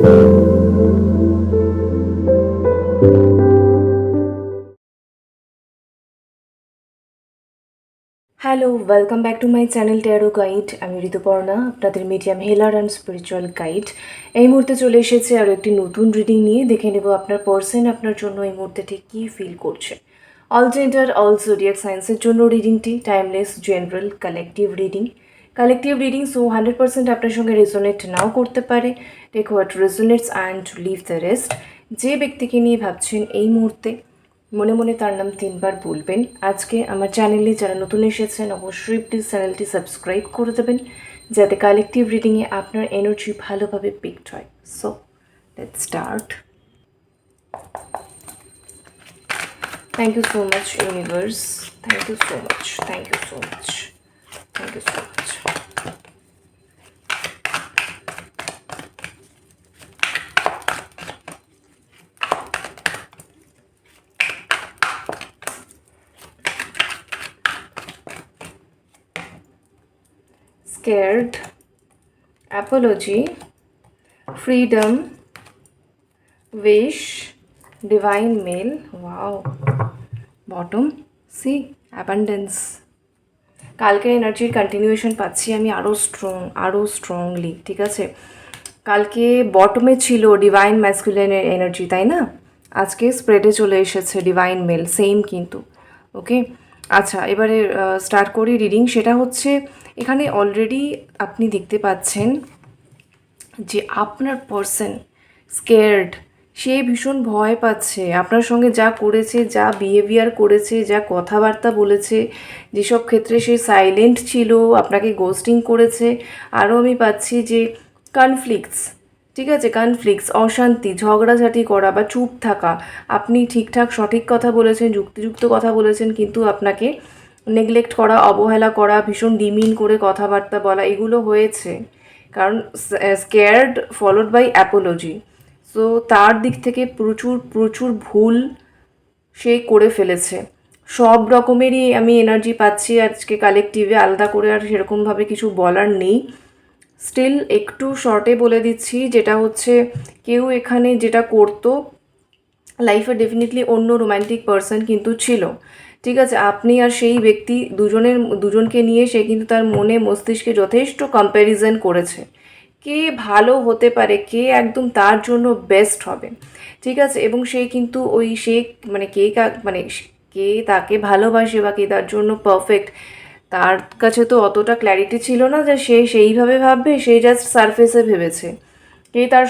Hello, welcome back to my channel taro guide. আমি ঋতুপর্ণা, আপনাদের medium হেলার and spiritual guide. এই মুহূর্তে চলে এসেছে আরও একটি নতুন রিডিং নিয়ে। দেখে নেব আপনার পার্সন আপনার জন্য এই মুহূর্তে ঠিক কী ফিল করছে। অল জেন্ডার, অল জোডিয়াক সায়েন্সের জন্য রিডিংটি timeless, general, collective reading. Collective reading, so 100% আপনার সঙ্গে রেজোনেট নাও করতে পারে। Take what resonates and leave the rest. যে ব্যক্তিকে নিয়ে ভাবছেন এই মুহূর্তে, মনে মনে তার নাম 3 বার বলবেন। আজকে আমার চ্যানেলে যারা নতুন এসেছেন অবশ্যই প্লিজ চ্যানেলটি সাবস্ক্রাইব করে দেবেন, যাতে কালেকটিভ রিডিংয়ে আপনার এনার্জি ভালোভাবে পিকড হয়। So let's start. Thank you so much universe, thank you so much, thank you so much, thank you so much. Scared, apology, freedom, wish, divine male, wow, bottom, see, abundance. কালকের এনার্জির continuation পাচ্ছি আমি আরও strongly, ঠিক আছে। কালকে বটমে ছিল divine ম্যাসকুলিনের energy, তাই না? আজকে স্প্রেডে চলে এসেছে ডিভাইন মেল, সেম কিন্তু। ওকে, আচ্ছা, এবারে স্টার্ট করি রিডিং। সেটা হচ্ছে এখানে অলরেডি আপনি দেখতে পাচ্ছেন যে আপনার পার্সন স্কেয়ার্ড, সে ভীষণ ভয় পাচ্ছে। আপনার সঙ্গে যা করেছে, যা বিহেভিয়ার করেছে, যা কথাবার্তা বলেছে, যেসব ক্ষেত্রে সে সাইলেন্ট ছিল, আপনাকে গোস্টিং করেছে। আরও আমি পাচ্ছি যে কনফ্লিক্টস, ঠিক আছে, কনফ্লিক্টস, অশান্তি, ঝগড়াঝাটি করা বা চুপ থাকা। আপনি ঠিকঠাক সঠিক কথা বলেছেন, যুক্তিযুক্ত কথা বলেছেন, কিন্তু আপনাকে নেগলেক্ট করা, অবহেলা করা, ভীষণ ডিমিন করে কথাবার্তা বলা, এগুলো হয়েছে। কারণ scared followed by apology, so তার দিক থেকে প্রচুর প্রচুর ভুল সে করে ফেলেছে। সব রকমেরই আমি এনার্জি পাচ্ছি আজকে কালেকটিভে, আলাদা করে আর সেরকমভাবে কিছু বলার নেই। স্টিল একটু শর্টে বলে দিচ্ছি, যেটা হচ্ছে কেউ এখানে যেটা করতো, লাইফে ডেফিনেটলি অন্য রোম্যান্টিক পার্সন কিন্তু ছিল, ঠিক আছে। আপনি আর সেই ব্যক্তি দুজনকে নিয়ে সে কিন্তু তার মনে মস্তিষ্কে যথেষ্ট কম্প্যারিজন করেছে, কে ভালো হতে পারে, কে একদম তার জন্য বেস্ট হবে, ঠিক আছে। এবং সে কিন্তু মানে কে তাকে ভালোবাসে বা কে তার জন্য পারফেক্ট, তার কাছে তো অতটা ক্ল্যারিটি ছিল না যে সে সেইভাবে ভাববে। সে জাস্ট সারফেসে ভেবেছে, কে তার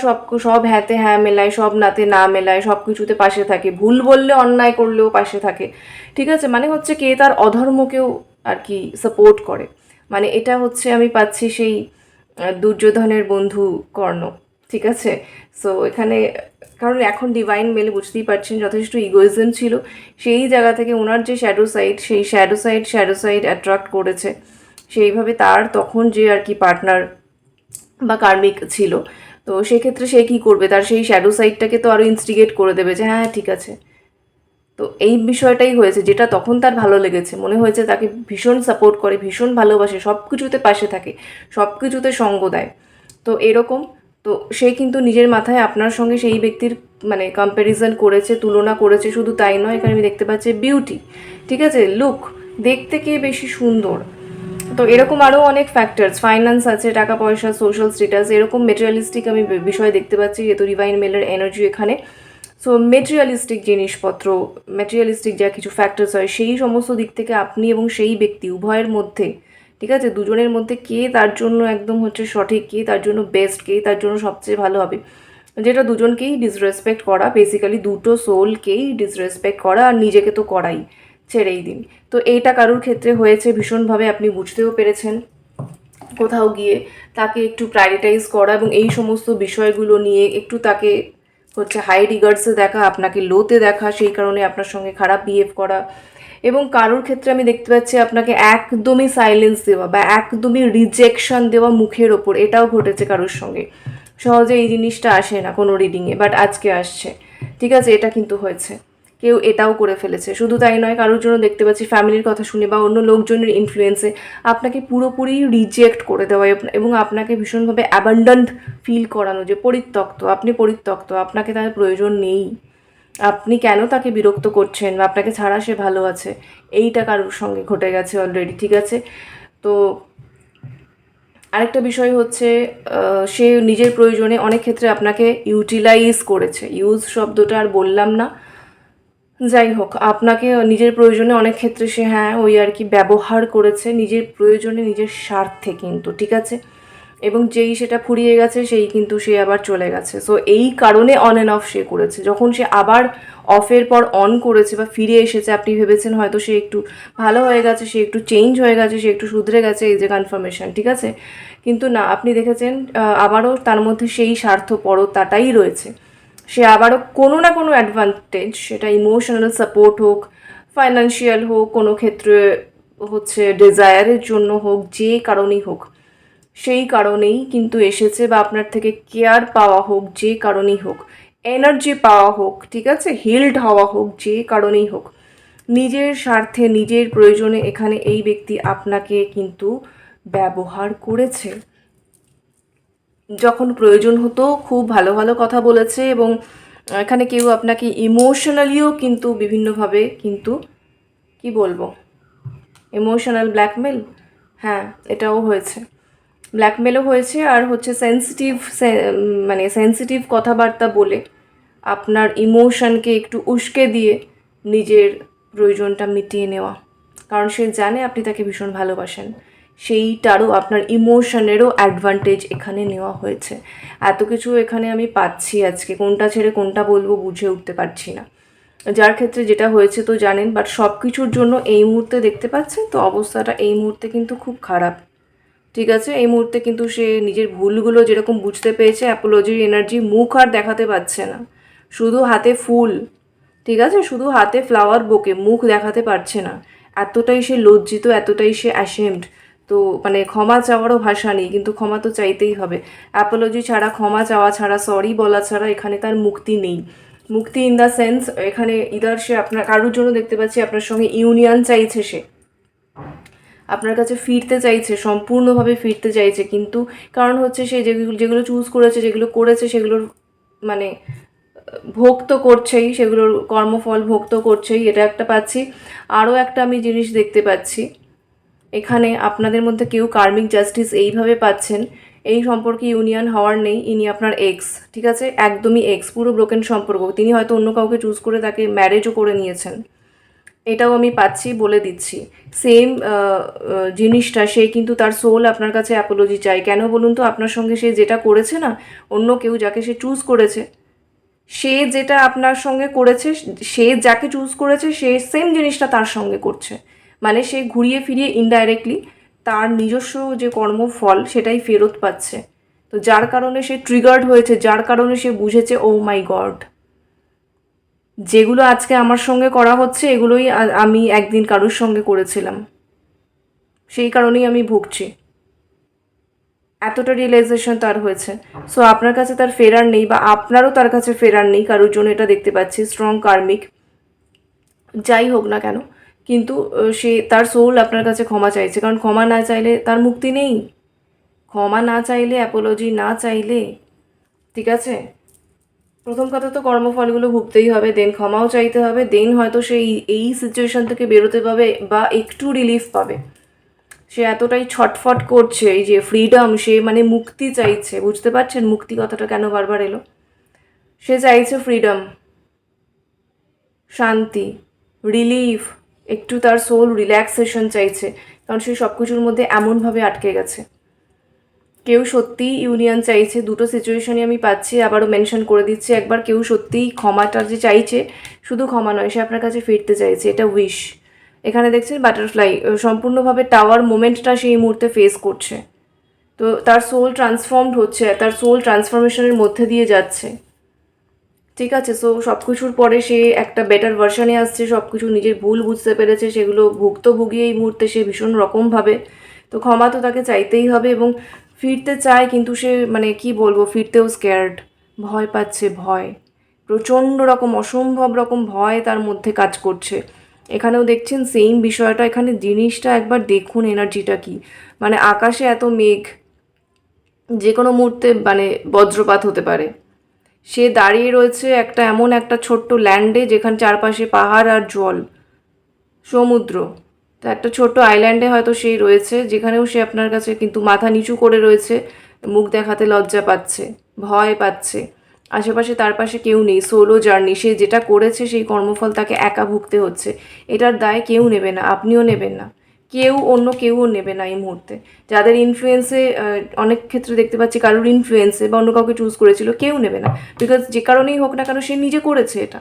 সব হ্যাঁতে হ্যাঁ মেলায়, সব নাতে না মেলায়, সব কিছুতে পাশে থাকে, ভুল বললে অন্যায় করলেও পাশে থাকে, ঠিক আছে। মানে হচ্ছে কে তার অধর্মকেও আর কি সাপোর্ট করে। মানে এটা হচ্ছে আমি পাচ্ছি সেই দুর্যোধনের বন্ধু কর্ণ, ঠিক আছে। সো এখানে কারণ এখন ডিভাইন মেলে বুঝতেই পারছেন যথেষ্ট ইগোইজম ছিল, সেই জায়গা থেকে ওনার যে সেই শ্যাডো সাইড অ্যাট্রাক্ট করেছে। সেইভাবে তার তখন যে আর কি পার্টনার বা কার্মিক ছিল, তো সেক্ষেত্রে সে কী করবে, তার সেই শ্যাডো সাইডটাকে তো আরও ইনস্টিগেট করে দেবে যে হ্যাঁ ঠিক আছে। তো এই বিষয়টাই হয়েছে, যেটা তখন তার ভালো লেগেছে, মনে হয়েছে তাকে ভীষণ সাপোর্ট করে, ভীষণ ভালোবাসে, সব কিছুতে পাশে থাকে, সব কিছুতে সঙ্গ দেয়। তো এরকম, তো সে কিন্তু নিজের মাথায় আপনার সঙ্গে সেই ব্যক্তির মানে কম্প্যারিজন করেছে, তুলনা করেছে। শুধু তাই নয়, এখানে আমি দেখতে পাচ্ছি বিউটি, ঠিক আছে, লুক, দেখতে কে বেশি সুন্দর। তো এরকম আরও অনেক ফ্যাক্টরস, ফাইন্যান্স আছে, টাকা পয়সা, সোশ্যাল স্ট্যাটাস, এরকম মেটেরিয়ালিস্টিক আমি বিষয় দেখতে পাচ্ছি, যেহেতু ডিভাইন মেলের এনার্জি এখানে। সো মেটেরিয়ালিস্টিক জিনিসপত্র, মেটেরিয়ালিস্টিক যা কিছু ফ্যাক্টরস হয়, সেই সমস্ত দিক থেকে আপনি এবং সেই ব্যক্তি উভয়ের মধ্যে, ঠিক আছে, দুজনের মধ্যে কে তার জন্য একদম হচ্ছে সঠিক, কে তার জন্য বেস্ট, কে তার জন্য সবচেয়ে ভালো হবে, যেটা দুজনকেই ডিসরেসপেক্ট করা, বেসিক্যালি দুটো সোলকেই ডিসরেসপেক্ট করা, আর নিজেকে তো করাই, ছেড়েই দিন। তো এইটা কারোর ক্ষেত্রে হয়েছে, ভীষণভাবে আপনি বুঝতেও পেরেছেন। কোথাও গিয়ে তাকে একটু প্রায়োরিটাইজ করা এবং এই সমস্ত বিষয়গুলো নিয়ে একটু তাকে হচ্ছে হাই রিগার্ডসে দেখা, আপনাকে লোতে দেখা, সেই কারণে আপনার সঙ্গে খারাপ বিহেভ করা। এবং কারোর ক্ষেত্রে আমি দেখতে পাচ্ছি আপনাকে একদমই সাইলেন্স দেওয়া বা একদমই রিজেকশন দেওয়া মুখের ওপর, এটাও ঘটেছে কারোর সঙ্গে। সহজে এই জিনিসটা আসে না কোনো রিডিংয়ে, বাট আজকে আসছে, ঠিক আছে, এটা কিন্তু হয়েছে। কেউ এটাও করে ফেলেছে। শুধু তাই নয়, কারোর জন্য দেখতে পাচ্ছি ফ্যামিলির কথা শুনে বা অন্য লোকজনের ইনফ্লুয়েন্সে আপনাকে পুরোপুরি রিজেক্ট করে দেওয়া এবং আপনাকে ভীষণভাবে অ্যাবান্ডন্ট ফিল করানো, যে পরিত্যক্ত, আপনি পরিত্যক্ত, আপনাকে তার প্রয়োজন নেই, আপনি কেন তাকে বিরক্ত করছেন বা আপনাকে ছাড়া সে ভালো আছে, এইটা কারোর সঙ্গে ঘটে গেছে অলরেডি। ঠিক আছে, তো আরেকটা বিষয় হচ্ছে সে নিজের প্রয়োজনে অনেক ক্ষেত্রে আপনাকে ইউটিলাইজ করেছে, ইউজ শব্দটা আর বললাম না, যাই হোক, আপনাকে নিজের প্রয়োজনে অনেক ক্ষেত্রে সে ওই আর কি ব্যবহার করেছে, নিজের প্রয়োজনে নিজের স্বার্থে কিন্তু। ঠিক আছে, এবং যেই সেটা ফুরিয়ে গেছে সেই কিন্তু সে আবার চলে গেছে। সো এই কারণে অন অ্যান্ড অফ সে করেছে। যখন সে আবার অফের পর অন করেছে বা ফিরে এসেছে, আপনি ভেবেছেন হয়তো সে একটু ভালো হয়ে গেছে, সে একটু চেঞ্জ হয়ে গেছে, সে একটু শুধরে গেছে, এই যে কনফার্মেশন। ঠিক আছে, কিন্তু না, আপনি দেখেছেন আবারও তার মধ্যে সেই স্বার্থপরতাটাই রয়েছে। সে আবারও কোনো না কোনো অ্যাডভান্টেজ, সেটা ইমোশনাল সাপোর্ট হোক, ফাইন্যান্সিয়াল হোক, কোনো ক্ষেত্রে হচ্ছে ডিজায়ারের জন্য হোক, যে কারণেই হোক, সেই কারণেই কিন্তু এসেছে, বা আপনার থেকে কেয়ার পাওয়া হোক, যে কারণেই হোক, এনার্জি পাওয়া হোক, ঠিক আছে, হিলড হওয়া হোক, যে কারণেই হোক, নিজের স্বার্থে নিজের প্রয়োজনে এখানে এই ব্যক্তি আপনাকে কিন্তু ব্যবহার করেছে। যখন প্রয়োজন হতো খুব ভালো ভালো কথা বলেছে, এবং এখানে কেউ আপনাকে ইমোশনালিও কিন্তু বিভিন্নভাবে কিন্তু কি বলবো, ইমোশনাল ব্ল্যাকমেল, হ্যাঁ এটাও হয়েছে, ব্ল্যাকমেলও হয়েছে, আর হচ্ছে সেন্সিটিভ, মানে সেন্সিটিভ কথাবার্তা বলে আপনার ইমোশনকে একটু উস্কে দিয়ে নিজের প্রয়োজনটা মিটিয়ে নেওয়া, কারণ সে জানে আপনি তাকে ভীষণ ভালোবাসেন, সেইটারও আপনার ইমোশনেরও অ্যাডভান্টেজ এখানে নেওয়া হয়েছে। এত কিছু এখানে আমি পাচ্ছি আজকে, কোনটা ছেড়ে কোনটা বলবো বুঝে উঠতে পারছি না। যার ক্ষেত্রে যেটা হয়েছে তো জানেন, বাট সব কিছুর জন্য এই মুহূর্তে দেখতে পাচ্ছেন তো অবস্থাটা এই মুহূর্তে কিন্তু খুব খারাপ। ঠিক আছে, এই মুহূর্তে কিন্তু সে নিজের ভুলগুলো যেরকম বুঝতে পেরেছে, অ্যাপোলজির এনার্জি মুখ আর দেখাতে পারছে না, শুধু হাতে ফুল, ঠিক আছে, শুধু হাতে ফ্লাওয়ার বোকে, মুখ দেখাতে পারছে না, এতটাই সে লজ্জিত, এতটাই সে অ্যাশেমড। তো মানে ক্ষমা চাওয়ারও ভাষা নেই, কিন্তু ক্ষমা তো চাইতেই হবে। অ্যাপোলজি ছাড়া, ক্ষমা চাওয়া ছাড়া, সরি বলা ছাড়া এখানে তার মুক্তি নেই। মুক্তি ইন দ্য সেন্স, এখানে ইদার সে আপনার কারোর জন্য দেখতে পাচ্ছি আপনার সঙ্গে ইউনিয়ন চাইছে, সে আপনার কাছে ফিরতে চাইছে, সম্পূর্ণভাবে ফিরতে চাইছে, কিন্তু কারণ হচ্ছে সে যেগুলো যেগুলো চুজ করেছে, যেগুলো করেছে, সেগুলোর মানে ভোগ তো করছেই, সেগুলোর কর্মফল ভোগ তো করছেই, এটা একটা পাচ্ছি। আরও একটা আমি জিনিস দেখতে পাচ্ছি, এখানে আপনাদের মধ্যে কেউ কার্মিক জাস্টিস এইভাবে পাচ্ছেন, এই সম্পর্কে ইউনিয়ন হওয়ার নেই, ইনি আপনার এক্স, ঠিক আছে, একদমই এক্স, পুরো ব্রোকেন সম্পর্ক, তিনি হয়তো অন্য কাউকে চুজ করে তাকে ম্যারেজও করে নিয়েছেন, এটাও আমি পাচ্ছি, বলে দিচ্ছি। সেম জিনিসটা, সে কিন্তু তার সোল আপনার কাছে অ্যাপোলজি চাই, কেন বলুন তো, আপনার সঙ্গে সে যেটা করেছে না, অন্য কেউ যাকে সে চুজ করেছে, সে যেটা আপনার সঙ্গে করেছে, সে যাকে চুজ করেছে সে সেম জিনিসটা তার সঙ্গে করছে, মানে সে ঘুরিয়ে ফিরিয়ে ইনডাইরেক্টলি তার নিজস্ব যে কর্মফল সেটাই ফেরত পাচ্ছে। তো যার কারণে সে ট্রিগার্ড হয়েছে, যার কারণে সে বুঝেছে ও মাই গড, যেগুলো আজকে আমার সঙ্গে করা হচ্ছে এগুলোই আমি একদিন কারোর সঙ্গে করেছিলাম, সেই কারণেই আমি ভুগছি, এতটা রিয়েলাইজেশন তার হয়েছে। সো আপনার কাছে তার ফেরার নেই, বা আপনারও তার কাছে ফেরার নেই, কারোর জন্য এটা দেখতে পাচ্ছি, স্ট্রং কার্মিক যাই হোক না কেন, কিন্তু সে তার সোল আপনার কাছে ক্ষমা চাইছে, কারণ ক্ষমা না চাইলে তার মুক্তি নেই, ক্ষমা না চাইলে, অ্যাপোলজি না চাইলে, ঠিক আছে, প্রথম কথা তো কর্মফলগুলো ভুগতেই হবে, দেন ক্ষমাও চাইতে হবে, দেন হয়তো সে এই সিচুয়েশন থেকে বেরোতে পাবে বা একটু রিলিফ পাবে। সে এতটাই ছটফট করছে, এই যে ফ্রিডম, সে মানে মুক্তি চাইছে, বুঝতে পারছেন মুক্তি কথাটা কেন বারবার এলো, সে চাইছে ফ্রিডম, শান্তি, রিলিফ, একটু তার সোল রিল্যাক্সেশন চাইছে, কারণ সে সব কিছুর মধ্যে এমনভাবে আটকে গেছে। কেউ সত্যিই ইউনিয়ন চাইছে, দুটো সিচুয়েশনই আমি পাচ্ছি, আবারও মেনশন করে দিচ্ছি একবার, কেউ সত্যিই ক্ষমাটা যে চাইছে, শুধু ক্ষমা নয়, সে আপনার কাছে ফিরতে চাইছে, এটা উইশ। এখানে দেখছেন বাটারফ্লাই, সম্পূর্ণভাবে টাওয়ার মোমেন্টটা সেই মুহূর্তে ফেস করছে, তো তার সোল ট্রান্সফর্মড হচ্ছে, তার সোল ট্রান্সফরমেশনের মধ্যে দিয়ে যাচ্ছে, ঠিক আছে। সো সব কিছুর পরে সে একটা বেটার ভার্সনে আসছে, সব কিছু নিজের ভুল বুঝতে পেরেছে, সেগুলো ভুক্তভোগী এই মুহূর্তে সে ভীষণ রকমভাবে, তো ক্ষমা তো তাকে চাইতেই হবে, এবং ফিরতে চায়, কিন্তু সে মানে কি বলবো, ফিরতেও স্ক্যার্ড, ভয় পাচ্ছে, ভয়, প্রচণ্ড রকম অসম্ভব রকম ভয় তার মধ্যে কাজ করছে। এখানেও দেখছেন সেম বিষয়টা, এখানে জিনিসটা একবার দেখুন এনার্জিটা কি, মানে আকাশে এত মেঘ, যে কোনো মুহূর্তে মানে বজ্রপাত হতে পারে। সে দাঁড়িয়ে রয়েছে একটা এমন একটা ছোট্ট ল্যান্ডে যেখানে চারপাশে পাহাড় আর জল, সমুদ্র। তো একটা ছোট্ট আইল্যান্ডে হয়তো সেই রয়েছে, যেখানেও সে আপনার কাছে কিন্তু মাথা নিচু করে রয়েছে, মুখ দেখাতে লজ্জা পাচ্ছে, ভয় পাচ্ছে। আশেপাশে তার পাশে কেউ নেই, সোলো জার্নি, সে যেটা করেছে সেই কর্মফল তাকে একা ভুগতে হচ্ছে। এটার দায় কেউ নেবে না, আপনিও নেবেন না, কেউ অন্য কেউও নেবে না এই মুহূর্তে। যাদের ইনফ্লুয়েন্সে অনেক ক্ষেত্রে দেখতে পাচ্ছি কারোর ইনফ্লুয়েন্সে বা অন্য কাউকে চুজ করেছিল, কেউ নেবে না, বিকজ যে কারণেই হোক না কেন সে নিজে করেছে এটা।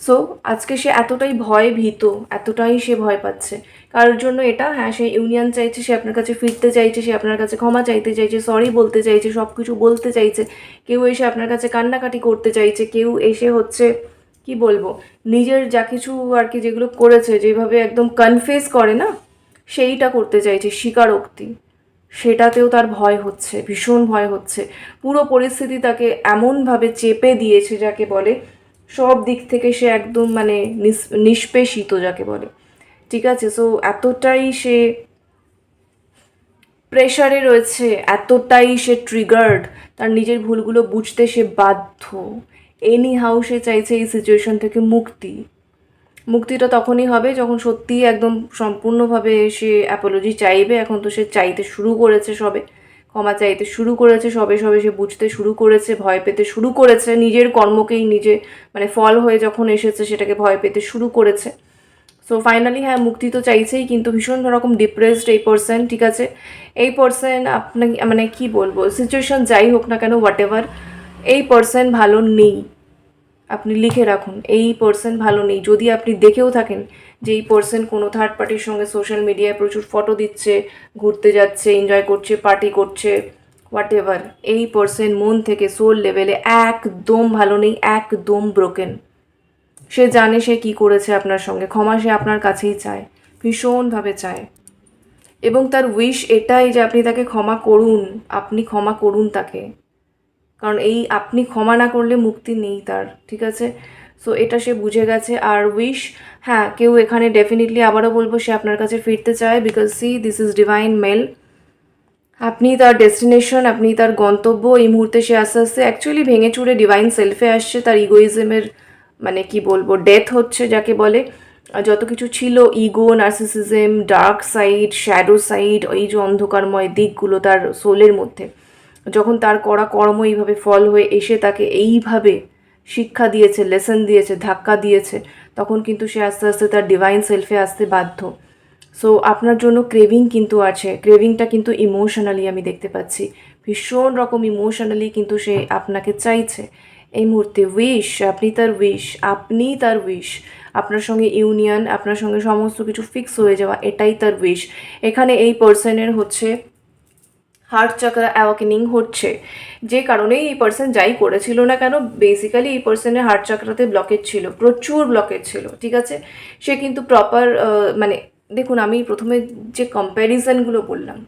সো আজকে সে এতটাই ভয় ভীত, এতটাই সে ভয় পাচ্ছে কারোর জন্য এটা, হ্যাঁ সে ইউনিয়ন চাইছে, সে আপনার কাছে ফিরতে চাইছে, সে আপনার কাছে ক্ষমা চাইতে চাইছে, সরি বলতে চাইছে, সব কিছু বলতে চাইছে। কেউ এসে আপনার কাছে কান্নাকাটি করতে চাইছে, কেউ এসে হচ্ছে কি বলবো, নিজের যা কিছু আর কি যেগুলো করেছে যেভাবে একদম কনফেস করে না, সেইটা করতে চাইছে, স্বীকারোক্তি। সেটাতেও তার ভয় হচ্ছে, ভীষণ ভয় হচ্ছে। পুরো পরিস্থিতি তাকে এমনভাবে চেপে দিয়েছে যাকে বলে, সব দিক থেকে সে একদম মানে নিষ্পেষিত যাকে বলে, ঠিক আছে। সো এতটাই সে প্রেশারে রয়েছে, এতটাই সে ট্রিগার্ড, তার নিজের ভুলগুলো বুঝতে সে বাধ্য। এনি হাউ সে চাইছে এই সিচুয়েশন থেকে মুক্তি। মুক্তিটা তখনই হবে যখন সত্যিই একদম সম্পূর্ণভাবে সে অ্যাপোলজি চাইবে। এখন তো সে চাইতে শুরু করেছে সবে, ক্ষমা চাইতে শুরু করেছে সবে সবে, সে বুঝতে শুরু করেছে, ভয় পেতে শুরু করেছে, নিজের কর্মকেই নিজে মানে ফল হয়ে যখন এসেছে সেটাকে ভয় পেতে শুরু করেছে। সো ফাইনালি হ্যাঁ মুক্তি তো চাইছেই, কিন্তু ভীষণ রকম ডিপ্রেসড এই পার্সন, ঠিক আছে। এই পার্সন আপনাকে মানে কি বলবো, সিচুয়েশন যাই হোক না কেন, হোয়াট এভার, এই পার্সন ভালো নেই। আপনি লিখে রাখুন, এই পার্সন ভালো নেই। যদি আপনি দেখেও থাকেন যে এই পার্সন কোনো থার্ড পার্টির সঙ্গে সোশ্যাল মিডিয়ায় প্রচুর ফটো দিচ্ছে, ঘুরতে যাচ্ছে, এনজয় করছে, পার্টি করছে, হোয়াট এভার, এই পার্সন মন থেকে সোল লেভেলে একদম ভালো নেই, একদম ব্রোকেন। সে জানে সে কি করেছে আপনার সঙ্গে, ক্ষমা সে আপনার কাছেই চায়, ভীষণভাবে চায়। এবং তার উইশ এটাই যে আপনি তাকে ক্ষমা করুন, আপনি ক্ষমা করুন তাকে, কারণ এই আপনি ক্ষমা না করলে মুক্তি নেই তার, ঠিক আছে। সো এটা সে বুঝে গেছে। আর উইশ, হ্যাঁ কেউ এখানে ডেফিনেটলি আবারও বলবো সে আপনার কাছে ফিরতে চায়, because see this is divine male. আপনি তার ডেস্টিনেশন, আপনি তার গন্তব্য। এই মুহূর্তে সে আস্তে আস্তে অ্যাকচুয়ালি ভেঙে চুরে ডিভাইন সেলফে আসছে, তার ইগোইজমের মানে কি বলবো ডেথ হচ্ছে যাকে বলে। যত কিছু ছিল ego, narcissism, dark side, shadow side, এই যে অন্ধকারময় দিকগুলো তার সোলের মধ্যে, যখন তার করা কর্ম এইভাবে ফল হয়ে এসে তাকে এইভাবে শিক্ষা দিয়েছে, লেসন দিয়েছে, ধাক্কা দিয়েছে, তখন কিন্তু সে আস্তে আস্তে তার ডিভাইন সেলফে আসতে বাধ্য। সো আপনার জন্য ক্রেভিং কিন্তু আছে, ক্রেভিংটা কিন্তু ইমোশনালি আমি দেখতে পাচ্ছি, ভীষণ রকম ইমোশনালি কিন্তু সে আপনাকে চাইছে এই মুহূর্তে। উইশ, আপনি তার উইশ, আপনি তার উইশ, আপনার সঙ্গে ইউনিয়ন, আপনার সঙ্গে সমস্ত কিছু ফিক্স হয়ে যাওয়া, এটাই তার উইশ। এখানে এই পার্সনের হচ্ছে হার্ট চাকরা অ্যাওয়াকেনিং হচ্ছে, যে কারণেই এই পার্সন যাই করেছিল না কেন, বেসিক্যালি এই পার্সনের হার্ট চাকরাতে ব্লকেজ ছিল, প্রচুর ব্লকেজ ছিল, ঠিক আছে। সে কিন্তু প্রপার মানে দেখুন, আমি প্রথমে যে কম্প্যারিজনগুলো বললাম,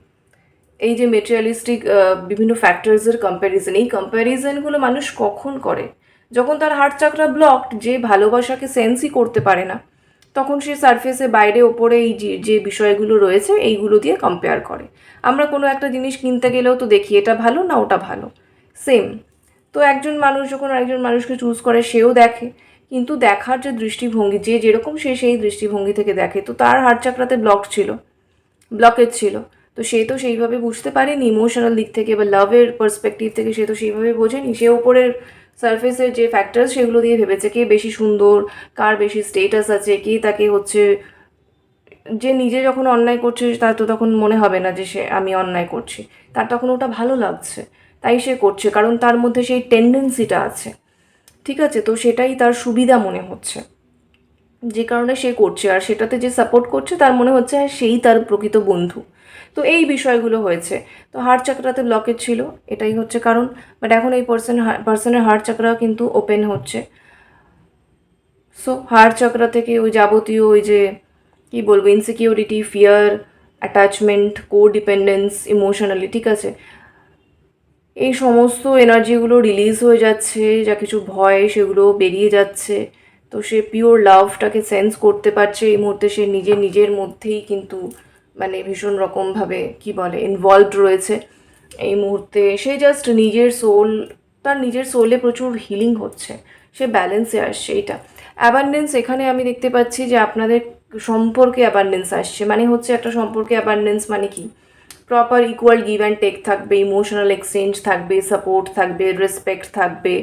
এই যে মেটেরিয়ালিস্টিক বিভিন্ন ফ্যাক্টরসের কম্প্যারিজন, এই কম্প্যারিজনগুলো মানুষ কখন করে, যখন তার হার্ট চাকরা ব্লকড। যে ভালোবাসাকে সেন্সই করতে পারে না, তখন সে সারফেসে বাইরে ওপরে এই যে যে বিষয়গুলো রয়েছে এইগুলো দিয়ে কম্পেয়ার করে। আমরা কোনো একটা জিনিস কিনতে গেলেও তো দেখি এটা ভালো না ওটা ভালো, সেম। তো একজন মানুষ যখন আরেকজন মানুষকে চুজ করে সেও দেখে, কিন্তু দেখার যে দৃষ্টিভঙ্গি, যে যেরকম সে সেই দৃষ্টিভঙ্গি থেকে দেখে। তো তার হার্ট চাকরাতে ব্লকেজ ছিল, তো সে তো সেইভাবে বুঝতে পারেনি ইমোশনাল দিক থেকে বা লাভের পার্সপেক্টিভ থেকে, সে তো সেইভাবে বোঝেনি। সে ওপরের সারফেসের যে ফ্যাক্টরস সেগুলো দিয়ে ভেবেছে কে বেশি সুন্দর, কার বেশি স্টেটাস আছে, কে তাকে হচ্ছে, যে নিজে যখন অন্যায় করছে তার তো তখন মনে হবে না যে সে আমি অন্যায় করছি, তার তখন ওটা ভালো লাগছে, তাই সে করছে, কারণ তার মধ্যে সেই টেন্ডেন্সিটা আছে, ঠিক আছে। তো সেটাই তার সুবিধা মনে হচ্ছে, যে কারণে সে করছে। আর সেটাতে যে সাপোর্ট করছে তার মনে হচ্ছে হ্যাঁ সেই তার প্রকৃত বন্ধু। তো এই বিষয়গুলো হয়েছে। তো হার্ট চাকরাতে ব্লকেজ ছিল, এটাই হচ্ছে কারণ। বাট এখন এই পার্সনের হার্ট চাকরা কিন্তু ওপেন হচ্ছে। সো হার্ট চাকরা থেকে ওই যাবতীয় ওই যে কী বলবো, ইনসিকিউরিটি, ফিয়ার, অ্যাটাচমেন্ট, কো ডিপেন্ডেন্স ইমোশনালি, ঠিক আছে, এই সমস্ত এনার্জিগুলো রিলিজ হয়ে যাচ্ছে, যা কিছু ভয় সেগুলো বেরিয়ে যাচ্ছে। তো সে পিওর লাভটাকে সেন্স করতে পারছে এই মুহূর্তে। সে নিজের মধ্যেই কিন্তু মানে ভীষণ রকমভাবে কি বলে ইনভলভড রয়েছে এই মুহূর্তে। সে জাস্ট তার নিজের সোলে প্রচুর হিলিং হচ্ছে, সে ব্যালেন্সে আসছে। এইটা অ্যাবান্ডেন্স, এখানে আমি দেখতে পাচ্ছি যে আপনাদের সম্পর্কে অ্যাবান্ডেন্স আসছে। মানে হচ্ছে একটা সম্পর্কে অ্যাবান্ডেন্স মানে কি, proper equal give and take থাকবে, ইমোশনাল এক্সচেঞ্জ থাকবে, সাপোর্ট থাকবে, রেসপেক্ট থাকবে,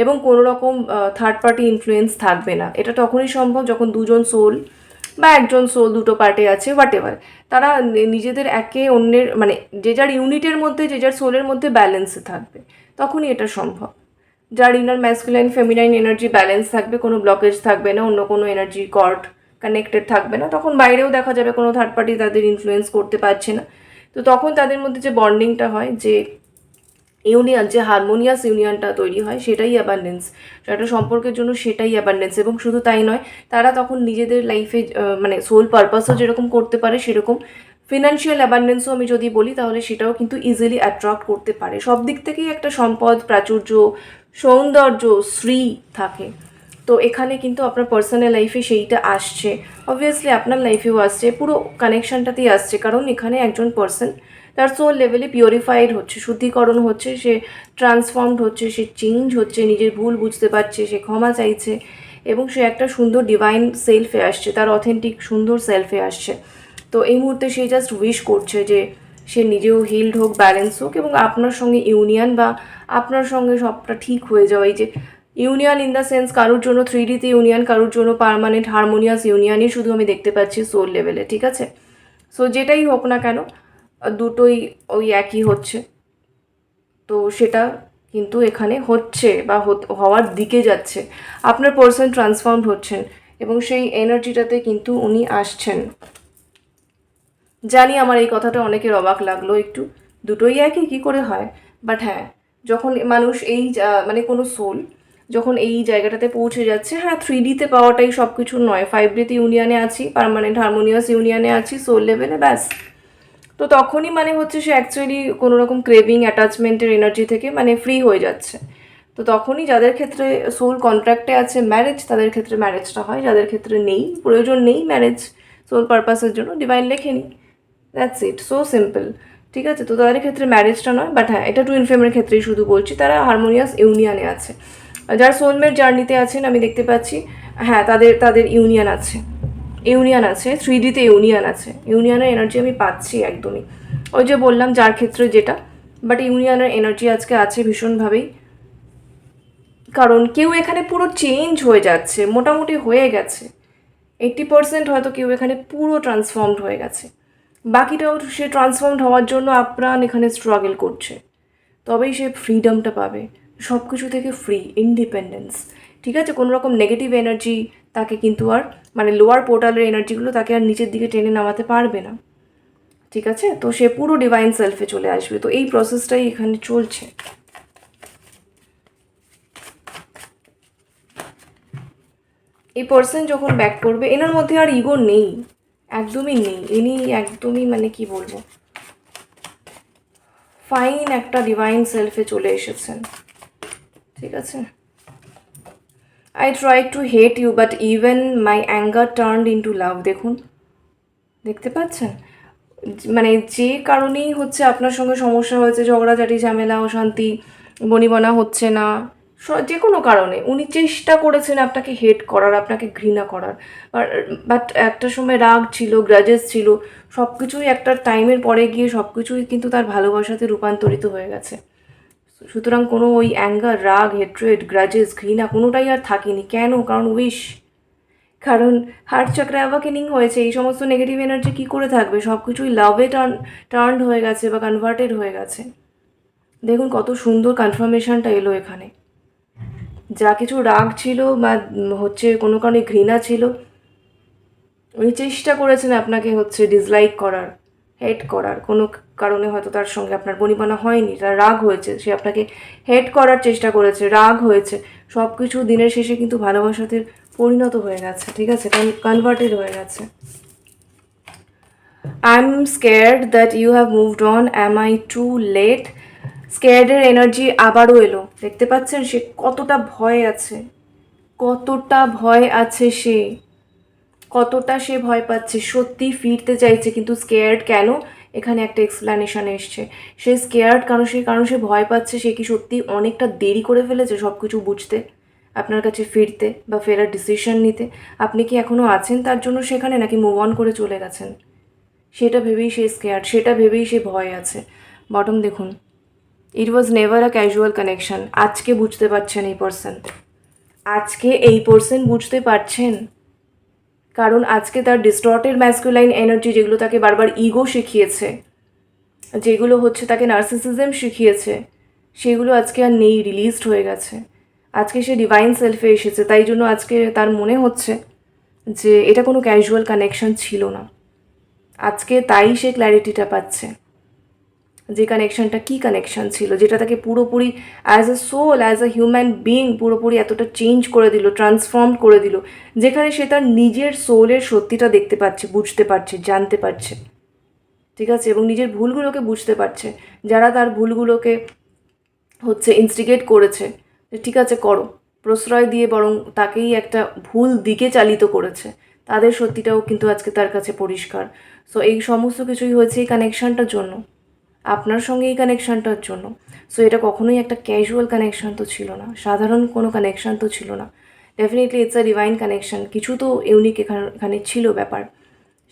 এবং কোনো রকম থার্ড পার্টি ইনফ্লুয়েন্স থাকবে না। এটা তখনই সম্ভব যখন দুজন সোল বা একজন সোল, দুটো পার্টে আছে হোয়াট এভার, তারা নিজেদের একে অন্যের মানে যে যার ইউনিটের মধ্যে, যে যার সোলের মধ্যে ব্যালেন্সে থাকবে, তখনই এটা সম্ভব। যার inner masculine feminine energy balance থাকবে, কোনো ব্লকেজ থাকবে না, অন্য কোনো এনার্জি কর্ড কানেক্টেড থাকবে না, তখন বাইরেও দেখা যাবে কোনো থার্ড পার্টি তাদের ইনফ্লুয়েন্স করতে পারছে না। তো তখন তাদের মধ্যে যে বন্ডিংটা হয়, যে ইউনিয়ন, যে হারমোনিয়াস ইউনিয়নটা তৈরি হয়, সেটাই অ্যাবান্ডেন্স। একটা সম্পর্কের জন্য সেটাই অ্যাবান্ডেন্স। এবং শুধু তাই নয়, তারা তখন নিজেদের লাইফে মানে সোল পারপাসও যেরকম করতে পারে, সেরকম ফিনান্সিয়াল অ্যাবান্ডেন্সও আমি যদি বলি তাহলে সেটাও কিন্তু ইজিলি অ্যাট্রাক্ট করতে পারে। সব দিক থেকেই একটা সম্পদ, প্রাচুর্য, সৌন্দর্য, শ্রী থাকে। তো এখানে কিন্তু আপনার পার্সোনাল লাইফে সেইটা আসছে, অবভিয়াসলি আপনার লাইফেও আসছে, পুরো কানেকশানটাতেই আসছে। কারণ এখানে একজন পার্সন তার সোল লেভেলে পিওরিফাইড হচ্ছে, শুদ্ধিকরণ হচ্ছে, সে ট্রান্সফর্মড হচ্ছে, সে চেঞ্জ হচ্ছে, নিজের ভুল বুঝতে পারছে, সে ক্ষমা চাইছে, এবং সে একটা সুন্দর ডিভাইন সেলফে আসছে, তার অথেন্টিক সুন্দর সেলফে আসছে। তো এই মুহূর্তে সে জাস্ট উইশ করছে যে সে নিজেও হিলড হোক, ব্যালেন্স হোক, এবং আপনার সঙ্গে ইউনিয়ন বা আপনার সঙ্গে সবটা ঠিক হয়ে যাওয়া। এই যে ইউনিয়ন ইন দ্য সেন্স, কারোর জন্য 3Dতে ইউনিয়ন, কারোর জন্য পার্মানেন্ট হারমোনিয়াস ইউনিয়নই শুধু আমি দেখতে পাচ্ছি সোল লেভেলে, ঠিক আছে? সো যেটাই হোক না কেন, দুটোই ওই একই হচ্ছে। তো সেটা কিন্তু এখানে হচ্ছে বা হওয়ার দিকে যাচ্ছে। আপনার পার্সন ট্রান্সফর্মড হচ্ছেন এবং সেই এনার্জিটাতে কিন্তু উনি আসছেন। জানি আমার এই কথাটা অনেকের অবাক লাগলো একটু, দুটোই একই কী করে হয়, বাট হ্যাঁ, যখন মানুষ এই মানে কোনো সোল যখন এই জায়গাটাতে পৌঁছে যাচ্ছে, হ্যাঁ 3Dতে পাওয়াটাই সব কিছু নয়, 5Dতে ইউনিয়নে আছি, পার্মানেন্ট হারমোনিয়াস ইউনিয়নে আছি সোল লেভেলে, ব্যাস। তো তখনই মানে হচ্ছে সে অ্যাকচুয়ালি কোনো রকম ক্রেভিং অ্যাটাচমেন্টের এনার্জি থেকে মানে ফ্রি হয়ে যাচ্ছে। তো তখনই যাদের ক্ষেত্রে সোল কন্ট্রাক্টে আছে ম্যারেজ, তাদের ক্ষেত্রে ম্যারেজটা হয়, যাদের ক্ষেত্রে নেই, প্রয়োজন নেই ম্যারেজ সোল পারপাসের জন্য, ডিভাইন লেখেনি, দ্যাটস ইট, সো সিম্পল, ঠিক আছে? তো তাদের ক্ষেত্রে ম্যারেজটা নয়, বাট হ্যাঁ এটা টুইন ফ্লেমের ক্ষেত্রেই শুধু বলছি, তারা হারমোনিয়াস ইউনিয়নে আছে। যারা সোলমেট জার্নিতে আছেন আমি দেখতে পাচ্ছি, হ্যাঁ তাদের ইউনিয়ন আছে, 3Dতে ইউনিয়ন আছে, ইউনিয়নের এনার্জি আমি পাচ্ছি একদমই। ওই যে বললাম যার ক্ষেত্রে যেটা, বাট ইউনিয়নের এনার্জি আজকে আছে ভীষণভাবেই। কারণ কেউ এখানে পুরো চেঞ্জ হয়ে যাচ্ছে, মোটামুটি হয়ে গেছে 80% হয়তো কেউ এখানে পুরো ট্রান্সফর্মড হয়ে গেছে, বাকিটাও সে ট্রান্সফর্মড হওয়ার জন্য আপ্রাণ এখানে স্ট্রাগল করছে, তবেই সে ফ্রিডমটা পাবে, সব কিছু থেকে ফ্রি, ইন্ডিপেন্ডেন্স, ঠিক আছে? কোনো রকম নেগেটিভ এনার্জি তাকে কিন্তু আর মানে লোয়ার পোর্টালের এনার্জিগুলো তাকে আর নিচের দিকে টেনে নামাতে পারবে না, ঠিক আছে? তো সে পুরো ডিভাইন সেলফে চলে আসবে। তো এই প্রসেসটাই এখানে চলছে। এই পার্সন যখন ব্যাক করবে, এনার মধ্যে আর ইগো নেই, একদমই নেই, ইনি একদমই মানে কি বলবো, ফাইন একটা ডিভাইন সেলফে চলে এসেছেন, ঠিক আছে? I tried to hate you but even my anger turned into love। দেখুন, দেখতে পাচ্ছেন? মানে যে কারণেই হচ্ছে আপনার সঙ্গে সমস্যা হয়েছে, ঝগড়াঝাটি, ঝামেলা, অশান্তি, বনিবনা হচ্ছে না, যে কোনো কারণে উনি চেষ্টা করেছেন আপনাকে হেট করার, আপনাকে ঘৃণা করার, বাট একটা সময় রাগ ছিল, গ্রাজেস ছিল, সব কিছুই একটা টাইমের পরে গিয়ে সব কিছুই কিন্তু তার ভালোবাসাতে রূপান্তরিত হয়ে গেছে। সুতরাং কোনো ওই অ্যাঙ্গার, রাগ, হেট্রেড, গ্রাজেস, ঘৃণা কোনোটাই আর থাকেনি। কেন? কারণ উইশ, কারণ হার্ট চক্রে অ্যাওয়াকেনিং হয়েছে, এই সমস্ত নেগেটিভ এনার্জি কী করে থাকবে? সব কিছুই লাভে টার্নড হয়ে গেছে বা কনভার্টেড হয়ে গেছে। দেখুন কত সুন্দর কনফার্মেশনটা এলো এখানে। যা কিছু রাগ ছিল বা হচ্ছে কোনো কারণে ঘৃণা ছিল, উনি চেষ্টা করেছেন আপনাকে হচ্ছে ডিসলাইক করার, হেট করার, কোনো কারণে হয়তো তার সঙ্গে আপনার বনিবনা হয়নি, তার রাগ হয়েছে, সে আপনাকে হেট করার চেষ্টা করেছে, রাগ হয়েছে, সব কিছু দিনের শেষে কিন্তু ভালোবাসাতে পরিণত হয়ে গেছে, ঠিক আছে? কনভার্টেড হয়ে গেছে। I am scared that you have moved on, am I too late? স্কেয়ার্ডের এনার্জি আবারও এলো, দেখতে পাচ্ছেন সে কতটা ভয় আছে, কতটা ভয় আছে সে, কতটা সে ভয় পাচ্ছে, সত্যি ফিরতে চাইছে কিন্তু স্কেয়ার্ড কেন, এখানে একটা এক্সপ্লানেশন এসছে। সে স্কেয়ার্ড কারণ সে ভয় পাচ্ছে, সে কি সত্যি অনেকটা দেরি করে ফেলেছে সব কিছু বুঝতে, আপনার কাছে ফিরতে বা ফেরার ডিসিশন নিতে। আপনি কি এখনও আছেন তার জন্য সেখানে, নাকি মুভ অন করে চলে গেছেন? সেটা ভেবেই সে স্কেয়ার্ড, সেটা ভেবেই সে ভয় আছে। বটম দেখুন, it was never a casual connection. আজকে বুঝতে পারছেন এই পার্সন, আজকে এই পার্সন বুঝতে পারছেন, কারণ আজকে তার ডিস্টর্টেড ম্যাসকুলাইন এনার্জি, যেগুলো তাকে বারবার ইগো শিখিয়েছে, যেগুলো হচ্ছে তাকে নার্সিসিজম শিখিয়েছে, সেগুলো আজকে আর নেই, রিলিজড হয়ে গেছে। আজকে সে ডিভাইন সেলফে এসেছে, তাই জন্য আজকে তার মনে হচ্ছে যে এটা কোনো ক্যাজুয়াল কানেকশন ছিল না। আজকে তাই সে ক্ল্যারিটিটা পাচ্ছে যে কানেকশনটা কী কানেকশন ছিল, যেটা তাকে পুরোপুরি as a soul, as a human being পুরোপুরি এতটা চেঞ্জ করে দিল, ট্রান্সফর্ম করে দিল, যেখানে সে তার নিজের সোলের সত্যিটা দেখতে পাচ্ছে, বুঝতে পারছে, জানতে পারছে, ঠিক আছে, এবং নিজের ভুলগুলোকে বুঝতে পারছে। যারা তার ভুলগুলোকে হচ্ছে ইনস্টিগেট করেছে, ঠিক আছে করো, প্রশ্রয় দিয়ে বরং তাকেই একটা ভুল দিকে চালিত করেছে, তাদের সত্যিটাও কিন্তু আজকে তার কাছে পরিষ্কার। সো এই সমস্ত কিছুই হয়েছে এই কানেকশানটার জন্য, আপনার সঙ্গে এই কানেকশানটার জন্য। সো এটা কখনোই একটা ক্যাজুয়াল কানেকশান তো ছিল না, সাধারণ কোনো কানেকশান তো ছিল না। Definitely it's a divine connection, কিছু তো ইউনিক এখানে ছিল ব্যাপার,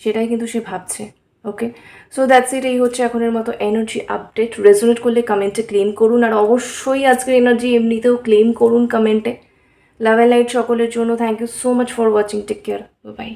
সেটাই কিন্তু সে ভাবছে। ওকে, সো দ্যাটস ইট। এই হচ্ছে এখনের মতো এনার্জি আপডেট। রেজোনেট করলে কমেন্টে ক্লেম করুন, আর অবশ্যই আজকের এনার্জি এমনিতেও ক্লেম করুন কমেন্টে। লাভ অ্যান্ড লাইট সকলের জন্য। Thank you so much for watching. Take care, by.